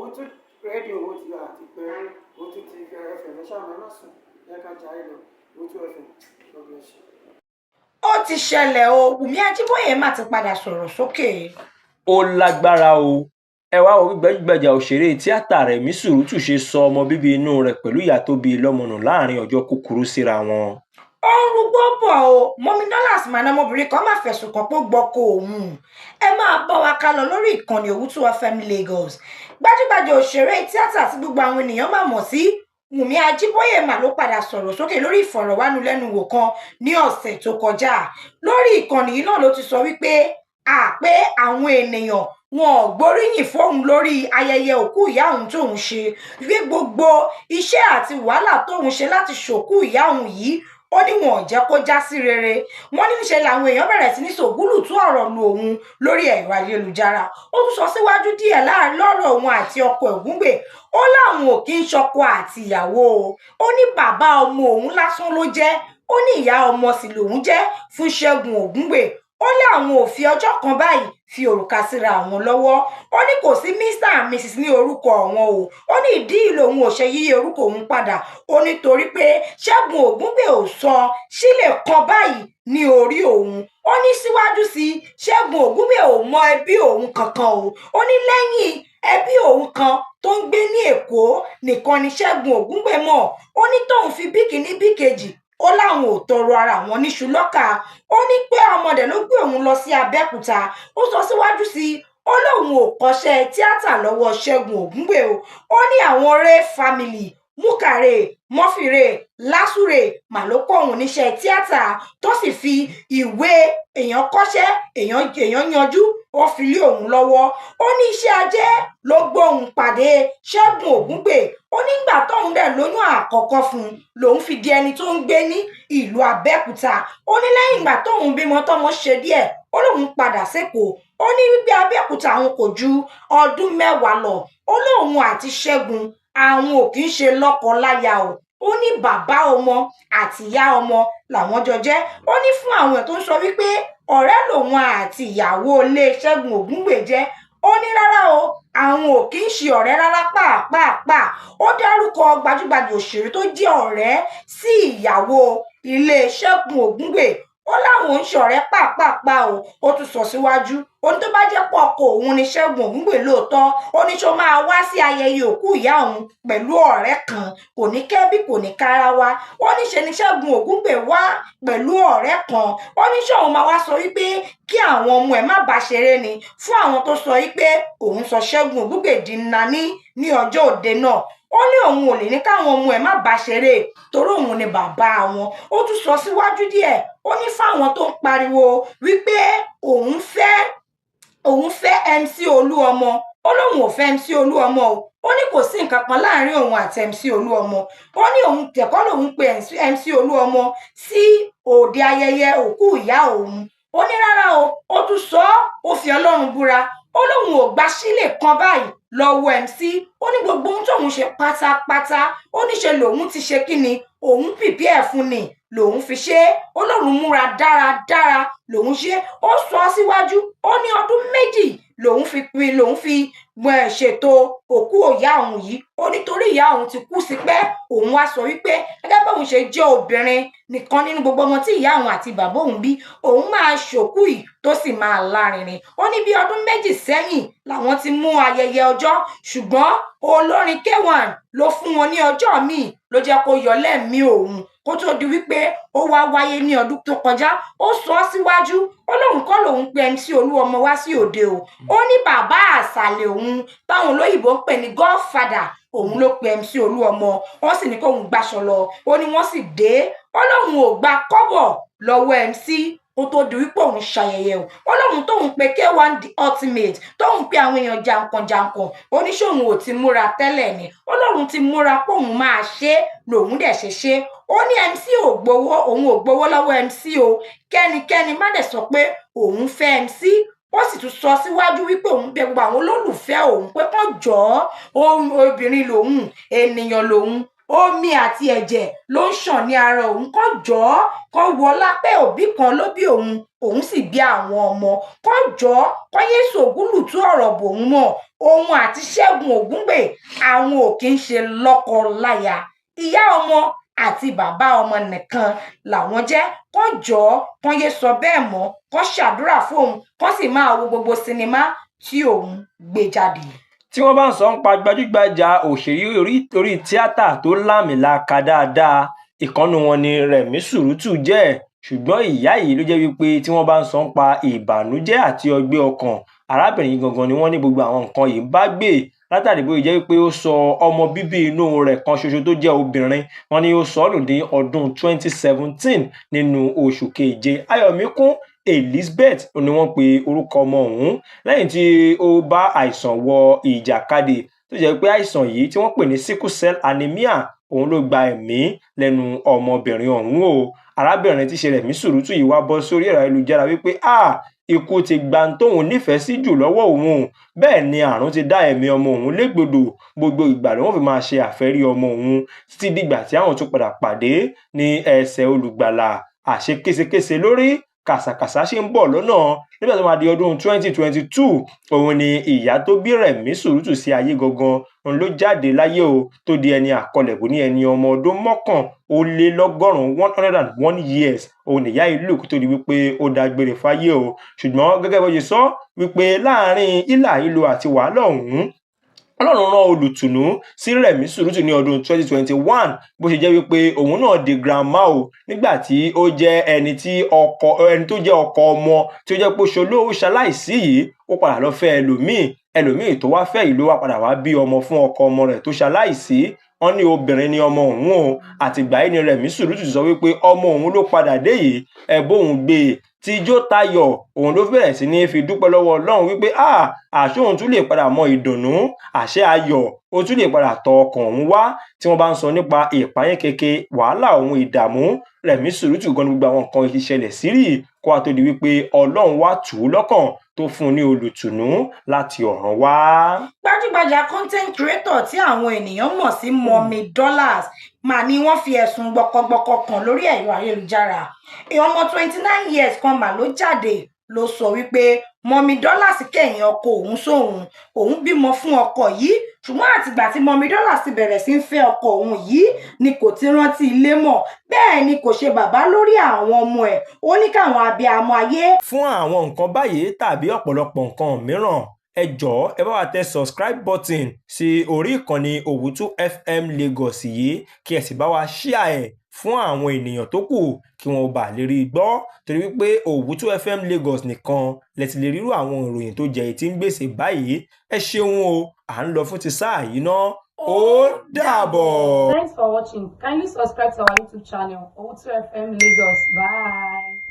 òun tún rédíò owó ti àti pé òun tún ti ẹfẹ̀ lẹ́sàmọ́ ẹ má sùn ẹ ká jà ẹ lọ òun tún ẹfẹ̀ lọ́gbọ̀n ẹ̀ṣẹ̀. ó ti ṣẹlẹ̀ o Wùmí Ajíbóyè má ti padà sọ̀rọ̀ sókè. ó lágbára o ẹ wá wo gbẹ́gbẹ́jà òṣèré tíátà Rẹ̀mí Sùrùtù ṣe sọ ọmọ bíbí inú rẹ̀ pẹ̀lú ìyá tó bí i lọ́mọ nù láàrin ọjọ́ kúkúrú síra wọn. ó ń rúgbó bọ̀ o Mọ́mí Dollars màná ọmọbìnrin kan máa fẹ̀sùn kàn pé gbọ́kọ̀ òun. ẹ máa bá wa ká lọ lórí ìkànnì Owutu FM Lagos. gbajúgbajà òṣèré tíátà tí gbogbo àwọn ènìyàn máa mọ̀ sí Wùmí Ajíbóyè mà ló padà sọ̀rọ̀ sókè lórí ìfọ̀rọ̀wánilẹ́nuwò kan ní ọ̀sẹ̀ tó kọjá. lórí ìkànnì yìí náà ló ti sọ wípé àpé àwọn ènìyàn wọn ò gbóríyìn fóun lórí ayẹyẹ òkú ìyá òun tóun ṣe wípé gbogbo iṣẹ́ àti wàhálà tóun ṣe láti ṣòkú ìyá òun yìí ó ní wọn ò jẹ́ kó já sí rere. wọ́n ní níṣe làwọn èèyàn bẹ̀rẹ̀ sí ní sògúlùtú ọ̀rọ̀ lu òun lórí ẹ̀rọ ayélujára. ó tún sọ síwájú díẹ̀ láàrin lọ́rọ̀ òun àti ọkọ Ògúngbè. ó láwọn ò kí ń ṣọkọ àti ìyàwó o. ó ní bàbá ọmọ òun lásán ló jẹ́. ó ní ìyá ọmọ sì lòun jẹ́ fún Ṣẹ́gun Ògúngbè. ó lé àwọn ò fi ọjọ́ kan báyìí fi òrùka síra àwọn lọ́wọ́. ó ní kò sí Mr and Mrs ní orúkọ àwọn o. ó ní ìdí ìlòun ò ṣe yíyí orúkọ òun padà. ó ní torí pé Ṣẹ́gun Ògúngbè ò sọ sílẹ̀ kan báyìí ní orí òun. ó ní síwájú sí Ṣẹ́gun Ògúngbè ò mọ ẹbí òun kankan o. ó ní lẹ́yìn ẹbí òun kan tó ń gbé ní Èkó nìkan ni Ṣẹ́gun Ògúngbè mọ̀. ó ní tóun fi bí kìíní bí kejì ó láwọn ò tọrọ ara àwọn níṣu lọ́kà. ó ní pé ọmọdé ló gbé òun lọ sí Abẹ́òkúta. ó sọ síwájú sí ó lóun ò kọ́ṣẹ́ tíátà lọ́wọ́ Ṣẹ́gun Ògúngbè o. ó ní àwọn Ray family Múkàrè Mọ́fìrè Lásùrè mà ló kọ́ òun níṣẹ́ tíátà tó sì fi ìwé èèyàn kọ́ṣẹ́ èèyàn yanjú ó fi lé òun lọ́wọ́. ó ní iṣẹ́ ajé ló gbóhùn pàdé Ṣẹ́gun Ògúngbè. ó nígbà tóun dẹ̀ lóyún àkọ́kọ́ fún un lòun fi di ẹni tó ń gbé ní ìlú Abẹ́òkúta. ó ní lẹ́yìn ìgbà tóun bímọ tọ́mọ ṣe díẹ̀ ó lóun padà sékòó. ó ní wípé Abẹ́òkúta àwọn kò ju ọdún 10 lọ. ó lóun àti Ṣẹ́gun àwọn ò kì í ṣe lọ́kọ-láya o. ó ní bàbá ọmọ àti ìyá ọmọ làwọn jọ jẹ́. ó ní fún àwọn tó ń sọ wípé ọ̀rẹ́ lòun àti ìyàwó ilé Ṣẹ́gun Ògúngbè jẹ́. ó ní rárá o àwọn ò kì í ṣe ọ̀rẹ́ rárá pàápàá. ó dárúkọ gbajúgbajà òṣèré tó jẹ́ ọ̀rẹ́ sí ìyàwó ilé Ṣẹ́gun Ògúngbè. ó láwọn ò ń ṣọ̀rẹ́ pàápàá o. ó tún sọ síwájú ó ní tó bá jẹ́ pọ̀ ọkọ òun ni Ṣẹ́gun Ògúngbè lóòótọ́ ó ní ṣó máa wá sí ayẹyẹ òkú ìyá òun pẹ̀lú ọ̀rẹ́ kan kò ní kẹ́bí kò ní kára wá. ó ní ṣe ni Ṣẹ́gun Ògúngbè wá pẹ̀lú ọ̀rẹ́ kan. ó ní ṣóun máa wá sọ wípé kí àwọn ọmọ ẹ̀ má bá ṣeré ni fún àwọn tó sọ wípé òun sọ Ṣẹ́gun Ògúngbè di nání ní ọjọ́ òde náà. ó ní òun ò lè ní káwọn ọmọ ẹ̀ má bá ṣeré torí òun ni bàbá wọn. ó tún sọ síwájú díẹ̀ ó ní fáwọn tó ń pariwo wípé òun fẹ́ MC Olúọmọ. ó lóun ò fẹ́ MC Olúọmọ o. ó ní kò sí nǹkan kan láàrin òun àti MC Olúọmọ. ó ní òun tẹ̀kọ́ lòun pe MC Olúọmọ sí òde ayẹyẹ òkú ìyá òun. ó ní rárá o. ó tún sọ ó fi Ọlọ́run búra ó lóun ò gba sílẹ̀ kan báyìí lọ́wọ́ MC. ó ní gbogbo ohun tóun ṣe pátápátá ó ní ṣe lòun ti ṣe kíni òun pìpì ẹ̀ fún ni lòun fi ṣe é. ó lóun múra dáradára lòun ṣe é. ó sọ síwájú ó ní ọdún 2 lòun fi ṣètò òkú ìyá òun yìí. ó nítorí ìyá òun ti kú sípẹ́ òun wá sọ wípé gẹ́gẹ́ bóun ṣe jẹ́ obìnrin nìkan nínú gbogbo ọmọ tí ìyá òun àti bàbá òun bí òun máa ṣòkú yìí tó sì máa lárinrin. ó ní bí ọdún 2 sẹ́yìn làwọn ti mú ayẹyẹ ọjọ́ ṣùgbọ́n olórin K1 ló fún wọn ní ọjọ́ míì ló jẹ́ kó yọ lẹ́mìí òun kó tó di wípé ó wá wáyé ní ọdún tó kọjá. ó sọ síwájú ó lóun kọ́ lòun pe MC Olúọmọ wá sí òde o. ó ní bàbá àsàlẹ̀ òun táwọn olóyìnbó ń pè ní Godfather òun ló pe MC Olúọmọ. wọ́n sì ní kóun gbaṣọ lọ ó ní wọ́n sì dé. ó lóun ò gba kọ́bọ̀ lọ́wọ́ MC ó tó di wípé òun ṣayẹyẹ o. ó lóun tóun pe K1 the ultimate tóun pe àwọn èèyàn jankan-jankan ó ní ṣóun ò ti múra tẹ́lẹ̀ ni. ó lóun ti múra póun máa ṣe lòun dẹ̀ ṣe. ó ní MC ò gbowó òun ò gbowó lọ́wọ́ MC o. kẹ́nikẹ́ni má dẹ̀ sọ pé òun fẹ́ MC. ó sì tún sọ síwájú wípé òun bẹ̀ gbogbo àwọn olólùfẹ́ òun pé kán jọ̀ọ́ obìnrin lòun ènìyàn lòun omi àti ẹ̀jẹ̀ ló ń ṣàn ní ara òun kán jọ̀ọ́ kán wọlá pé òbí kan ló bí òun òun sì bí àwọn ọmọ kọ́ jọ́ kọ́ yé sògúlùtú ọ̀rọ̀ bòun mọ̀ òun àti Ṣẹ́gun Ògúngbè àwọn ò kì í ṣe lọ́kọ-láya ìyá ọmọ àti bàbá ọmọ nìkan làwọn jẹ́ kọ́ jọ́ kọ́ yé sọ bẹ́ẹ̀ mọ́ kọ́ ṣàdúrà fóun kọ́ sì máa wo gbogbo sinimá tí òun gbé jáde. tí wọ́n bá ń sọ ń pa gbajúgbajà òṣèré orí tíátà tó láàmìlaka dáadáa ìkànnù wọn ni Rẹ̀mí Sùrùtù jẹ́ ṣùgbọ́n ìyá yìí ló jẹ́ wípé tí wọ́n bá ń sọ ń pa ìbànújẹ́ àti ọgbẹ́ ọkàn arábìnrin gangan ni wọ́n ní gbogbo àwọn nǹkan yìí bá gbé látàrí bó jẹ́ wípé ó sọ ọmọ bíbí inú rẹ̀ kan ṣoṣo tó jẹ́ obìnrin wọ́n ní ó sọ ọ́ lòdì ọdún 2017 nínú oṣù keje Ayọ̀míkún Elizabeth ni wọ́n pe orúkọ ọmọ ọ̀hún lẹ́yìn tí ó bá àìsàn wọ ìjàkadì tó jẹ́ pé àìsàn yìí tí wọ́n pè ní sickle cell anemia òun ló gba ẹ̀mí lẹ́nu ọmọbìnrin ọ̀hún o arábìnrin tí ṣe Rẹ̀mí Sùrùtù yìí wá bọ́ sórí ẹ̀rọ ayélujára wípé ikú ti gba tóun nífẹ̀ẹ́ sí jù lọ́wọ́ òun bẹ́ẹ̀ ni àrùn ti dá ẹ̀mí ọmọ òun légbodò gbogbo ìgbà ló wọ́n fi máa ṣe àfẹ́rí ọmọ òun títí dìgbà tí àwọn tún padà pàdé ní ẹsẹ̀ olùgbàlà àṣẹ késekése lórí kàsàkàsà ṣe ń bọ̀ lọ́nà nígbà tó máa di ọdún 2022 òun ni ìyá tó bí Rẹ̀mí Sùrùtù sí ayé gangan òun ló jáde láyé o tó di ẹni àkọlẹ̀bù ní ẹni ọmọ ọdún mọ́kànlélọ́gọ́rùn-ún 101 years òun nìyá ìlú kó tó di wípé ó dágbére fáyé o ṣùgbọ́n gẹ́gẹ́ bó ṣe sọ wípé láàárín ìlà ìlò àti wàhálà ọ̀hún Ọlọ́run rán olùtùnú sí Rẹ̀mí Sùrùtù ní ọdún 2021 bó ṣe jẹ́ wípé òun náà di grandma o nígbà tí ó jẹ́ ẹni tó jẹ́ ọkọ ọmọ tí ó jẹ́ pé ṣolówó ṣaláìsí yìí ó padà lọ fẹ́ ẹlòmíì tó wá fẹ́ ìlú wa padà wá bí ọmọ fún ọkọ ọmọ rẹ̀ tó ṣaláìsí wọ́n ní obìnrin ni ọmọ òun o àtìgbà yìí ni Rẹ̀mí Sùrùtù sọ wípé ọmọ òun ló padà dé yìí ẹ̀bùn gbé tíjó tayọ̀ òun ló bẹ̀rẹ̀ sí ní fi dúpẹ́ lọ́wọ́ Ọlọ́run wípé àṣé òun tún lè padà mọ ìdùnnú àṣé ayọ̀ ó tún lè padà tọ ọkàn òun wá tí wọ́n bá ń sọ nípa ìpayín keke wàhálà òun ìdààmú Rẹ̀mí Sùrùtù gan ni gbogbo àwọn nǹkan ìṣẹ̀lẹ̀ sírì kó wá tó di wípé Ọlọ́run wá tù ú lọ́kàn tó fún un ní olùtùnú láti ọ̀run wá. gbajúgbajà content creator tí àwọn ènìyàn mọ̀ sí Mummy Dollars mà ní wọ́n fi ẹ̀sùn gbọkọgbọkọ kàn lórí ẹ̀rọ ayélujára ọmọ 29 years kan mà ló jáde ló sọ wípé Mummy Dollars kẹ̀yìn ọkọ òun sóhun òun bímọ fún ọkọ yìí ṣùgbọ́n àtìgbà tí Mummy Dollars ti bẹ̀rẹ̀ sí ń fẹ́ ọkọ òun yìí ni kò ti rántí ilé mọ́ bẹ́ẹ̀ ni kò ṣe bàbá lórí àwọn ọmọ ẹ̀ ó ní káwọn abiyamọ ayé. fún àwọn nǹkan báyìí tàbí ọ̀pọ̀lọpọ̀ nǹkan mìíràn ẹ jọ̀ọ́ ẹ bá wa tẹ subscribe button sí orí ìkànnì Owutu FM Lagos yìí kí ẹ sì bá wa share ẹ̀ fún àwọn ènìyàn tó kù kí wọn bá lè rí i gbọ́ torí wípé Owutu FM Lagos nìkan lẹ ti lè rírú àwọn ìròyìn tó jẹ́ etí ń gbèsè báyìí ẹ ṣeun o à ń lọ fún ti sáà yìí ná ó dàbọ̀. Thanks for watching. Kindly subscribe to our YouTube channel Owutu FM Lagos. Bye.